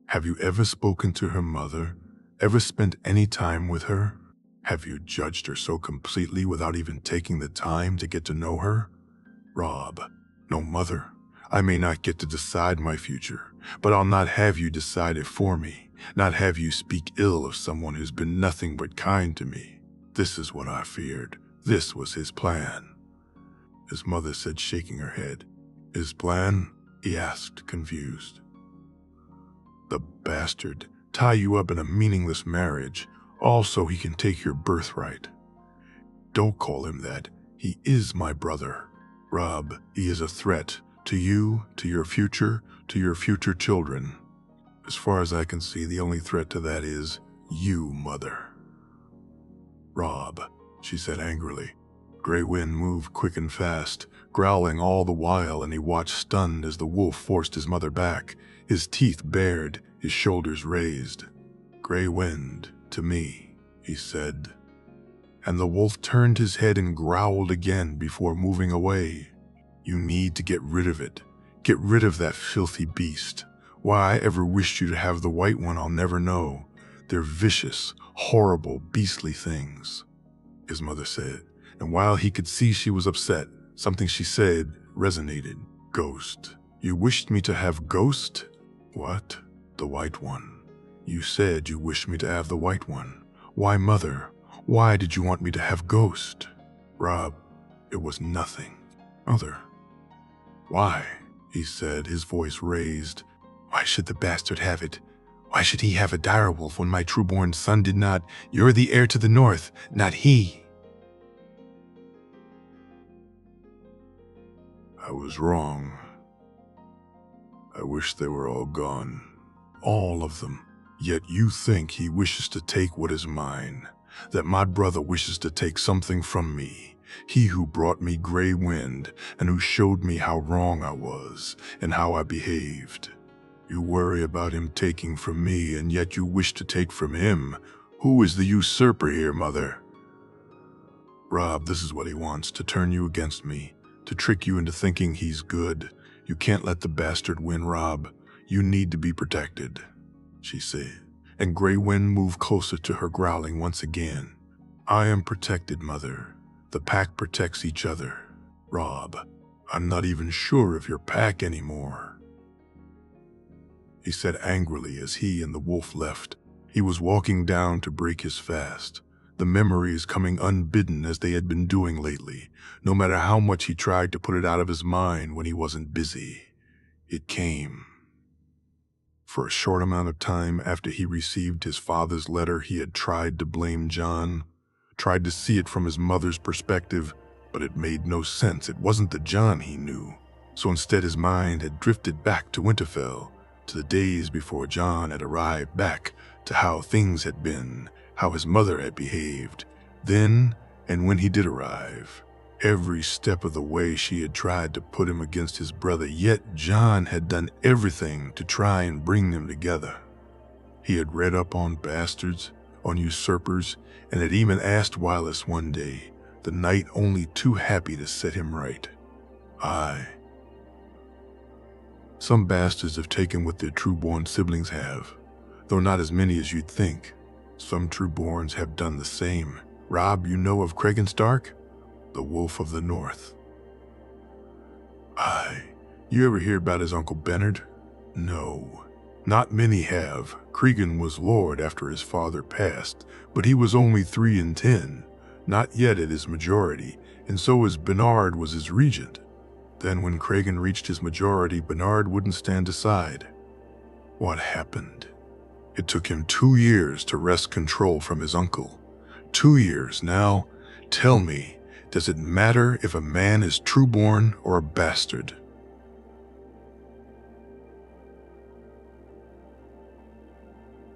Have you ever spoken to her mother? Ever spent any time with her? Have you judged her so completely without even taking the time to get to know her? Robb, no, mother. I may not get to decide my future, but I'll not have you decide it for me, not have you speak ill of someone who's been nothing but kind to me. This is what I feared. This was his plan. His mother said, shaking her head. His plan? He asked, confused. The bastard. Tie you up in a meaningless marriage, all so he can take your birthright. Don't call him that. He is my brother. Robb, he is a threat. To you, to your future children. As far as I can see, the only threat to that is you, mother. Robb, she said angrily. Grey Wind moved quick and fast, growling all the while, and he watched stunned as the wolf forced his mother back, his teeth bared, his shoulders raised. Grey Wind, to me, he said. And the wolf turned his head and growled again before moving away. You need to get rid of it. Get rid of that filthy beast. Why I ever wished you to have the white one, I'll never know. They're vicious, horrible, beastly things, his mother said. And while he could see she was upset, something she said resonated. Ghost. You wished me to have Ghost? What? The white one. You said you wished me to have the white one. Why, mother? Why did you want me to have Ghost? Robb, it was nothing. Mother. Why? He said, his voice raised. Why should the bastard have it? Why should he have a direwolf when my true-born son did not? You're the heir to the north, not he. I was wrong. I wish they were all gone. All of them. Yet you think he wishes to take what is mine. That my brother wishes to take something from me. He who brought me Grey Wind and who showed me how wrong I was and how I behaved. You worry about him taking from me, and yet you wish to take from him. Who is the usurper here, mother? Robb, this is what he wants, to turn you against me, to trick you into thinking he's good. You can't let the bastard win, Rob. You need to be protected, she said, and Grey Wind moved closer to her, growling once again. I am protected, Mother. The pack protects each other. Rob, I'm not even sure of your pack anymore, he said angrily as he and the wolf left. He was walking down to break his fast, the memories coming unbidden as they had been doing lately. No matter how much he tried to put it out of his mind when he wasn't busy, it came. For a short amount of time after he received his father's letter, he had tried to blame Jon, tried to see it from his mother's perspective, but it made no sense. It wasn't the Jon he knew. So instead his mind had drifted back to Winterfell, to the days before Jon had arrived, back to how things had been, how his mother had behaved. Then, and when he did arrive, every step of the way she had tried to put him against his brother, yet Jon had done everything to try and bring them together. He had read up on bastards, on usurpers, and had even asked Wylis one day, the night only too happy to set him right. Some bastards have taken what their true-born siblings have, though not as many as you'd think. Some true-borns have done the same. Rob, you know of Cregan Stark? The Wolf of the North. You ever hear about his Uncle Bernard? No, not many have. Cregan was lord after his father passed, but he was only 3 and 10, not yet at his majority, and so as Bernard was his regent. Then when Cregan reached his majority, Bernard wouldn't stand aside. What happened? It took him 2 years to wrest control from his uncle. 2 years. Now, tell me, does it matter if a man is true-born or a bastard?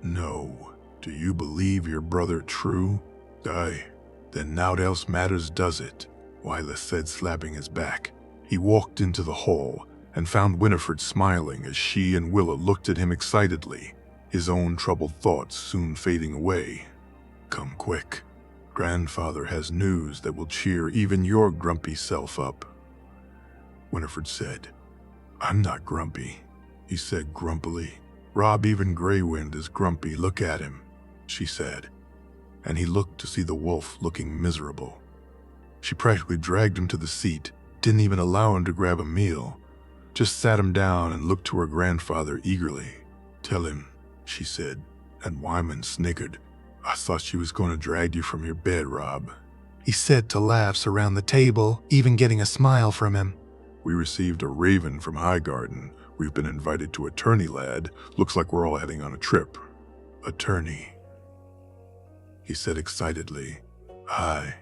No. Do you believe your brother true? Aye. Then naught else matters, does it? Wylis said, slapping his back. He walked into the hall and found Winifred smiling as she and Willa looked at him excitedly, his own troubled thoughts soon fading away. Come quick. Grandfather has news that will cheer even your grumpy self up, Winifred said. I'm not grumpy, he said grumpily. Rob, even Grey Wind is grumpy. Look at him, she said, and he looked to see the wolf looking miserable. She practically dragged him to the seat, didn't even allow him to grab a meal, just sat him down and looked to her grandfather eagerly. Tell him, she said, and Wyman snickered. I thought she was going to drag you from your bed, Rob, he said to laughs around the table, even getting a smile from him. We received a raven from Highgarden. We've been invited to Attorney, lad. Looks like we're all heading on a trip. Attorney, he said excitedly. Aye.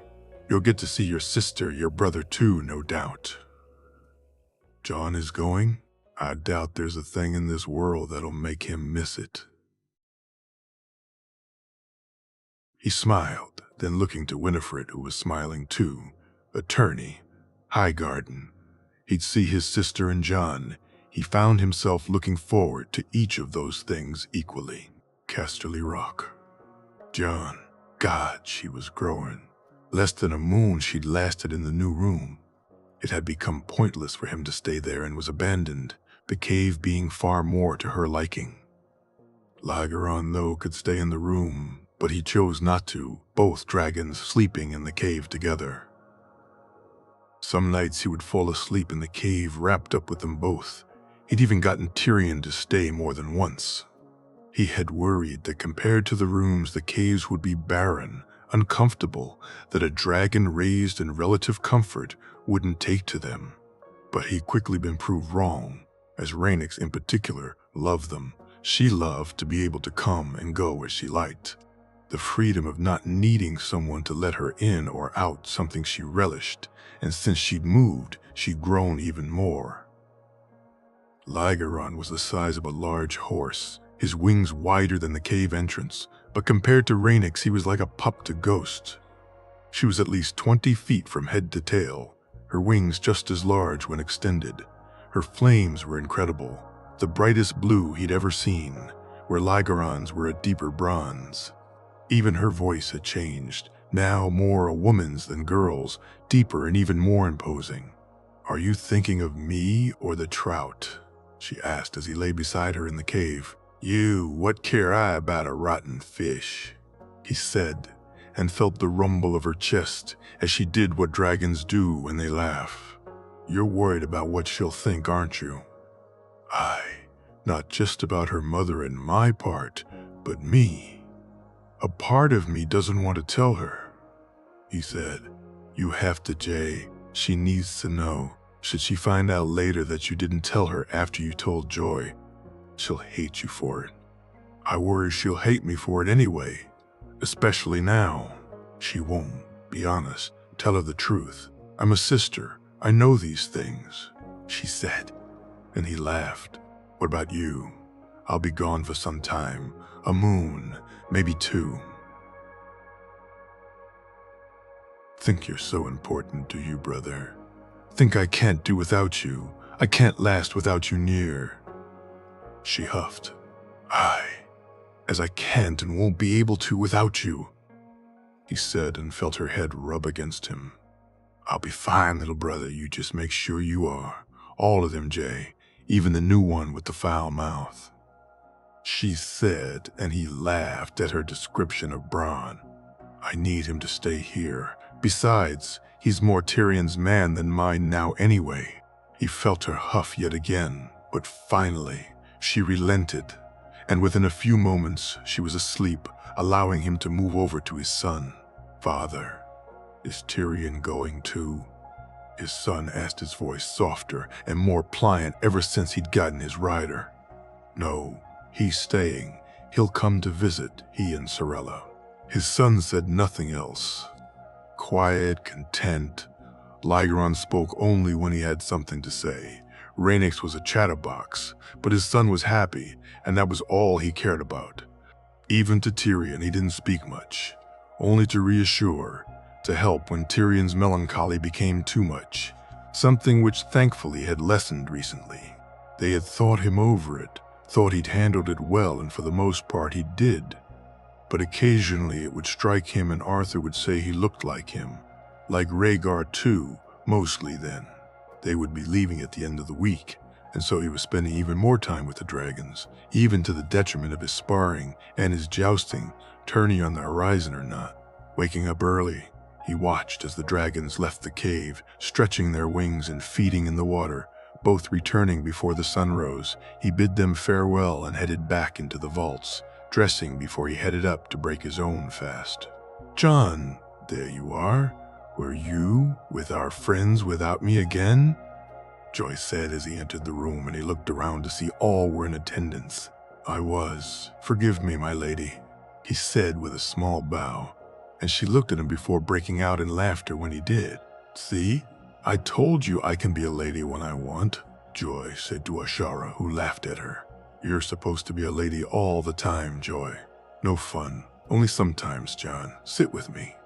You'll get to see your sister, your brother too, no doubt. Jon is going? I doubt there's a thing in this world that'll make him miss it. He smiled, then looking to Winifred, who was smiling too. Attorney, Highgarden. He'd see his sister and Jon. He found himself looking forward to each of those things equally. Casterly Rock. Jon. God, she was growing. Less than a moon she'd lasted in the new room. It had become pointless for him to stay there and was abandoned, the cave being far more to her liking. Lygaron, though, could stay in the room, but he chose not to, both dragons sleeping in the cave together. Some nights he would fall asleep in the cave wrapped up with them both. He'd even gotten Tyrion to stay more than once. He had worried that compared to the rooms, the caves would be barren, uncomfortable, that a dragon raised in relative comfort wouldn't take to them. But he'd quickly been proved wrong, as Rhaenys in particular loved them. She loved to be able to come and go as she liked. The freedom of not needing someone to let her in or out, something she relished, and since she'd moved, she'd grown even more. Lygaron was the size of a large horse, his wings wider than the cave entrance, but compared to Rhaenys, he was like a pup to Ghost. She was at least 20 feet from head to tail, her wings just as large when extended. Her flames were incredible, the brightest blue he'd ever seen, where Lygaron's were a deeper bronze. Even her voice had changed, now more a woman's than girl's, deeper and even more imposing. "Are you thinking of me or the trout?" she asked as he lay beside her in the cave. "You, what care I about a rotten fish?" he said, and felt the rumble of her chest as she did what dragons do when they laugh. "You're worried about what she'll think, aren't you?" "Aye, not just about her mother and my part, but me. A part of me doesn't want to tell her," he said. "You have to, Jay. She needs to know. Should she find out later that you didn't tell her after you told Joy, she'll hate you for it. I worry she'll hate me for it anyway, especially now. She won't, be honest. Tell her the truth. I'm a sister. I know these things," she said, and he laughed. "What about you? I'll be gone for some time, a moon, maybe 2. Think you're so important, do you, brother? Think I can't do without you? I can't last without you near?" She huffed. "Aye, as I can't and won't be able to without you," he said, and felt her head rub against him. "I'll be fine, little brother, you just make sure you are. All of them, Jay, even the new one with the foul mouth," she said, and he laughed at her description of Bronn. "I need him to stay here. Besides, he's more Tyrion's man than mine now anyway." He felt her huff yet again, but finally she relented, and within a few moments she was asleep, allowing him to move over to his son. "Father, is Tyrion going too?" his son asked, his voice softer and more pliant ever since he'd gotten his rider. "No, he's staying. He'll come to visit, he and Sorella." His son said nothing else. Quiet, content, Lygeron spoke only when he had something to say. Rhaenys was a chatterbox, but his son was happy, and that was all he cared about. Even to Tyrion he didn't speak much, only to reassure, to help when Tyrion's melancholy became too much, something which thankfully had lessened recently. They had thought him over it, thought he'd handled it well, and for the most part he did. But occasionally it would strike him and Arthur would say he looked like him. Like Rhaegar too, mostly then. They would be leaving at the end of the week, and so he was spending even more time with the dragons, even to the detriment of his sparring and his jousting, tourney on the horizon or not. Waking up early, he watched as the dragons left the cave, stretching their wings and feeding in the water, both returning before the sun rose. He bid them farewell and headed back into the vaults, dressing before he headed up to break his own fast. "Jon, there you are. Were you with our friends without me again?" Joy said as he entered the room, and he looked around to see all were in attendance. "I was. Forgive me, my lady," he said with a small bow, and she looked at him before breaking out in laughter when he did. "See? I told you I can be a lady when I want," Joy said to Ashara, who laughed at her. "You're supposed to be a lady all the time, Joy. No fun. Only sometimes, Jon. Sit with me."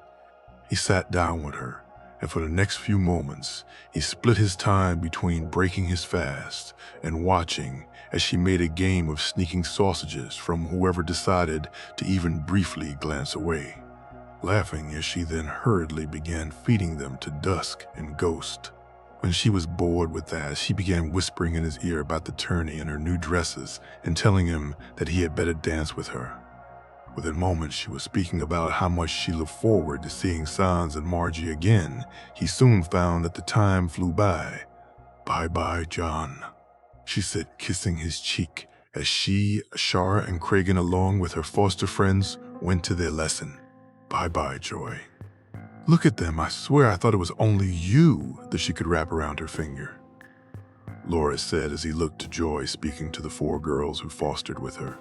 He sat down with her, and for the next few moments, he split his time between breaking his fast and watching as she made a game of sneaking sausages from whoever decided to even briefly glance away, laughing as she then hurriedly began feeding them to Dusk and Ghost. When she was bored with that, she began whispering in his ear about the tourney and her new dresses and telling him that he had better dance with her. Within moments, she was speaking about how much she looked forward to seeing Sans and Margie again. He soon found that the time flew by. "Bye-bye, Jon," she said, kissing his cheek as she, Ashara, and Cregan, along with her foster friends, went to their lesson. "Bye-bye, Joy." "Look at them. I swear I thought it was only you," that she could wrap around her finger, Loras said as he looked to Joy, speaking to the 4 girls who fostered with her.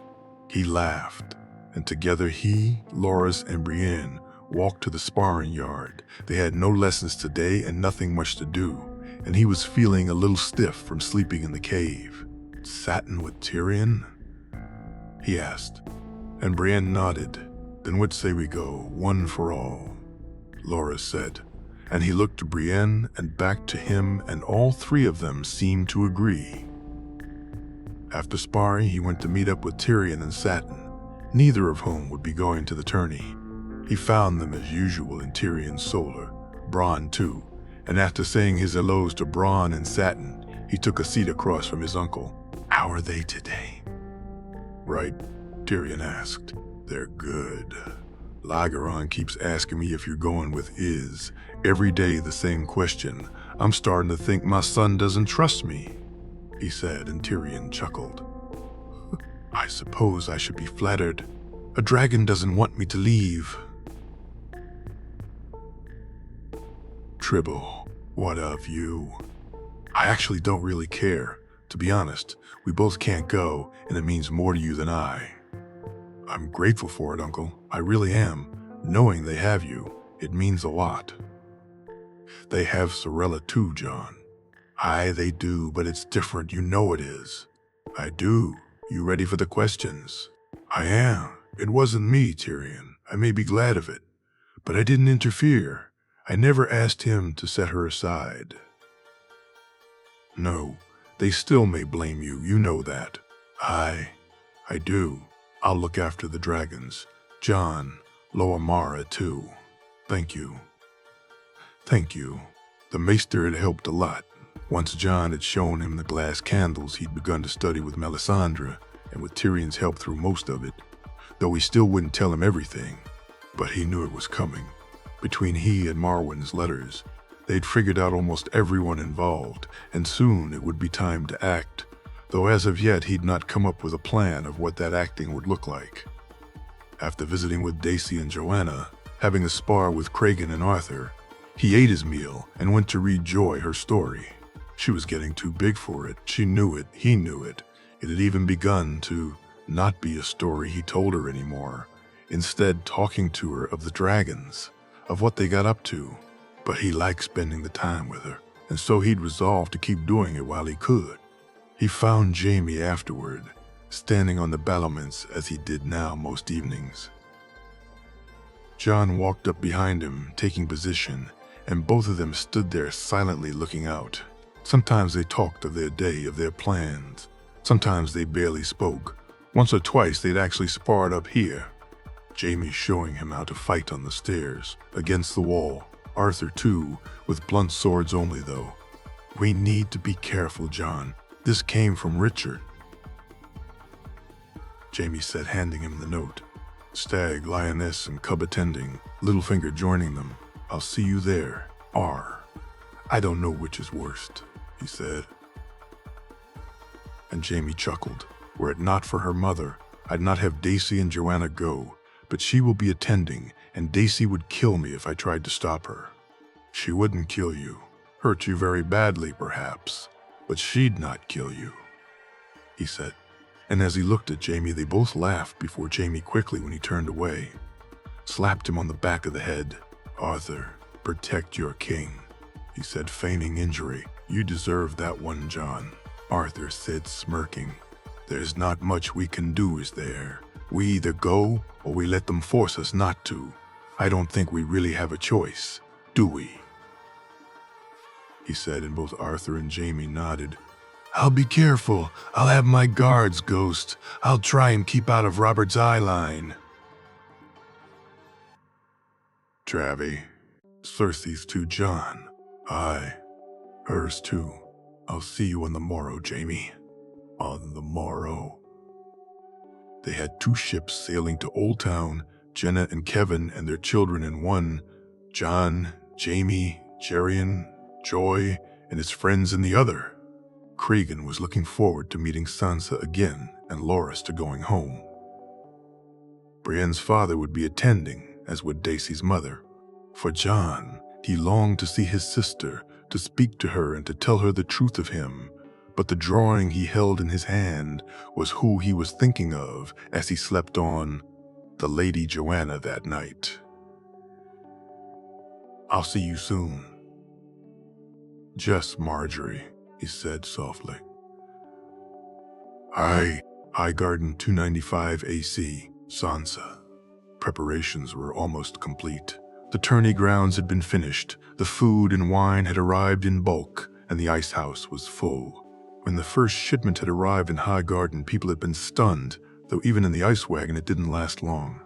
He laughed, and together he, Loras, and Brienne walked to the sparring yard. They had no lessons today and nothing much to do, and he was feeling a little stiff from sleeping in the cave. "Satin with Tyrion?" he asked, and Brienne nodded. "Then what say we go, one for all?" Loras said, and he looked to Brienne and back to him, and all 3 of them seemed to agree. After sparring, he went to meet up with Tyrion and Satin, neither of whom would be going to the tourney. He found them as usual in Tyrion's solar, Bronn too, and after saying his hellos to Bronn and Satin, he took a seat across from his uncle. "How are they today?" "Right," Tyrion asked. "They're good. Lygeron keeps asking me if you're going with Iz. Every day the same question. I'm starting to think my son doesn't trust me," he said, and Tyrion chuckled. "I suppose I should be flattered. A dragon doesn't want me to leave." "Tribble, what of you?" "I actually don't really care. To be honest, we both can't go, and it means more to you than I." "I'm grateful for it, Uncle. I really am. Knowing they have you, it means a lot." "They have Sorella too, Jon." "Aye, they do, but it's different. You know it is." "I do. You ready for the questions?" "I am. It wasn't me, Tyrion. I may be glad of it. But I didn't interfere. I never asked him to set her aside." "No, they still may blame you. You know that." "I do. I'll look after the dragons. Jon, Loa Mara too." "Thank you." "Thank you." The maester had helped a lot. Once Jon had shown him the glass candles he'd begun to study with Melisandre, and with Tyrion's help through most of it, though he still wouldn't tell him everything. But he knew it was coming. Between he and Marwyn's letters, they'd figured out almost everyone involved, and soon it would be time to act, though as of yet he'd not come up with a plan of what that acting would look like. After visiting with Dacy and Joanna, having a spar with Cragen and Arthur, he ate his meal and went to read Joy her story. She was getting too big for it. She knew it. He knew it. It had even begun to not be a story he told her anymore, instead talking to her of the dragons, of what they got up to. But he liked spending the time with her, and so he'd resolved to keep doing it while he could. He found Jaime afterward, standing on the battlements as he did now most evenings. Jon walked up behind him, taking position, and both of them stood there silently looking out. Sometimes they talked of their day, of their plans. Sometimes they barely spoke. Once or twice they'd actually sparred up here. Jaime showing him how to fight on the stairs, against the wall. Arthur too, with blunt swords only though. "We need to be careful, Jon. This came from Richard," Jaime said, handing him the note. "Stag, Lioness, and Cub attending, Littlefinger joining them. I'll see you there. R. I don't know which is worst," he said. And Jaime chuckled. "Were it not for her mother, I'd not have Dacy and Joanna go, but she will be attending, and Dacy would kill me if I tried to stop her." "She wouldn't kill you. Hurt you very badly, perhaps, but she'd not kill you," he said. And as he looked at Jaime, they both laughed before Jaime quickly, when he turned away, slapped him on the back of the head. "Arthur, protect your king," he said, feigning injury. "You deserve that one, Jon," Arthur said, smirking. "There's not much we can do, is there? We either go, or we let them force us not to. I don't think we really have a choice, do we?" he said, and both Arthur and Jaime nodded. "I'll be careful. I'll have my guards, Ghost. I'll try and keep out of Robert's eye line." "Travie, Cersei's to Jon." "Aye, hers too. I'll see you on the morrow, Jaime." On the morrow. They had 2 ships sailing to Old Town, Jenna and Kevin and their children in one, Jon, Jaime, Jerian, Joy, and his friends in the other. Cragen was looking forward to meeting Sansa again and Loras to going home. Brienne's father would be attending, as would Dacy's mother. For Jon, he longed to see his sister, to speak to her and to tell her the truth of him, but the drawing he held in his hand was who he was thinking of as he slept on the Lady Joanna that night. "I'll see you soon." "Just Marjorie," he said softly. "Aye, Highgarden 295 AC, Sansa." Preparations were almost complete. The tourney grounds had been finished, the food and wine had arrived in bulk, and the ice house was full. When the first shipment had arrived in Highgarden, people had been stunned, though even in the ice wagon it didn't last long.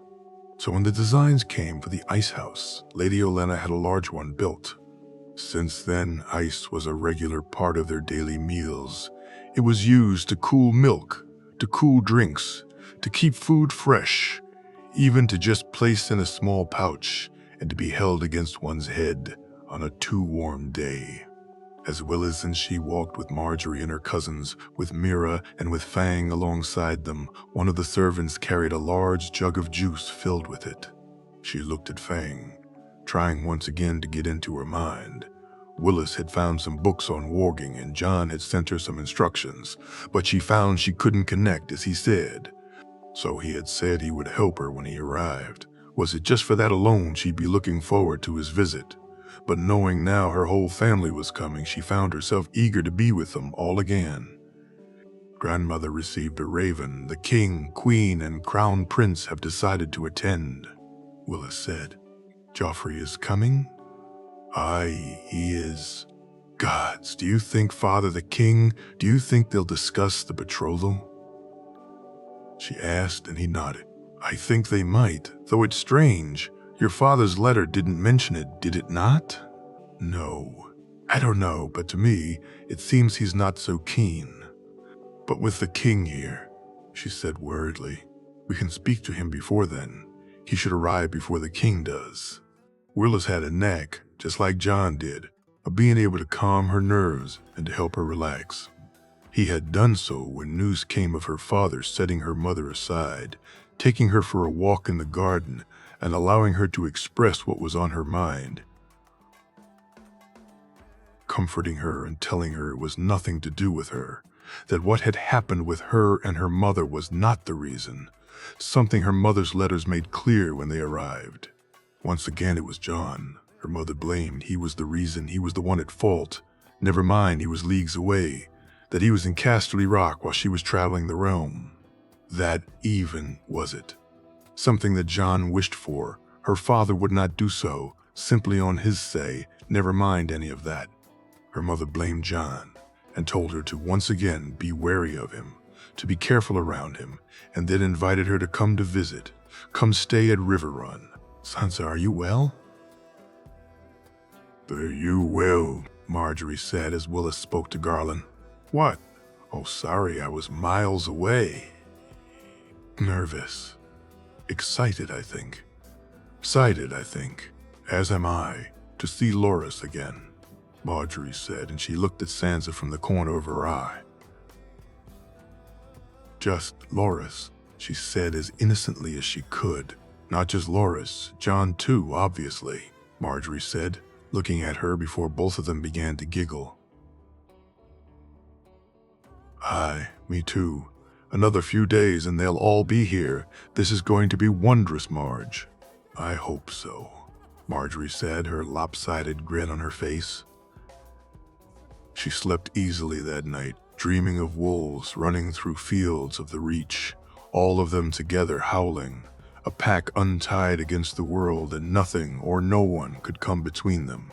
So when the designs came for the ice house, Lady Olenna had a large one built. Since then, ice was a regular part of their daily meals. It was used to cool milk, to cool drinks, to keep food fresh, even to just place in a small pouch and to be held against one's head on a too warm day. As Willis and she walked with Marjorie and her cousins, with Mira and with Fang alongside them, one of the servants carried a large jug of juice filled with it. She looked at Fang, trying once again to get into her mind. Willis had found some books on warging and John had sent her some instructions, but she found she couldn't connect as he said. So he had said he would help her when he arrived. Was it just for that alone she'd be looking forward to his visit? But knowing now her whole family was coming, she found herself eager to be with them all again. Grandmother received a raven. The king, queen, and crown prince have decided to attend, Willis said. Joffrey is coming? Aye, he is. Gods, do you think, Father the King, do you think they'll discuss the betrothal? She asked, and he nodded. I think they might, though it's strange. Your father's letter didn't mention it, did it not? No. I don't know, but to me, it seems he's not so keen. But with the king here, she said worriedly, we can speak to him before then. He should arrive before the king does. Willis had a knack, just like John did, of being able to calm her nerves and to help her relax. He had done so when news came of her father setting her mother aside, taking her for a walk in the garden, and allowing her to express what was on her mind, comforting her and telling her it was nothing to do with her, that what had happened with her and her mother was not the reason, something her mother's letters made clear when they arrived. Once again it was John. Her mother blamed he was the reason, he was the one at fault. Never mind, he was leagues away, that he was in Casterly Rock while she was traveling the realm. That even was it. Something that John wished for. Her father would not do so, simply on his say, never mind any of that. Her mother blamed John and told her to once again be wary of him, to be careful around him, and then invited her to come to visit, come stay at River Run. Sansa, are you well? Are you well? Marjorie said as Willis spoke to Garland. What? Oh, sorry, I was miles away. Nervous. Excited, I think. Excited, I think. As am I, to see Loras again, Marjorie said, and she looked at Sansa from the corner of her eye. Just Loras, she said as innocently as she could. Not just Loras, John too, obviously, Marjorie said, looking at her before both of them began to giggle. Aye, me too. Another few days and they'll all be here. This is going to be wondrous, Marge. I hope so, Marjorie said, her lopsided grin on her face. She slept easily that night, dreaming of wolves running through fields of the Reach, all of them together howling, a pack untied against the world, and nothing or no one could come between them.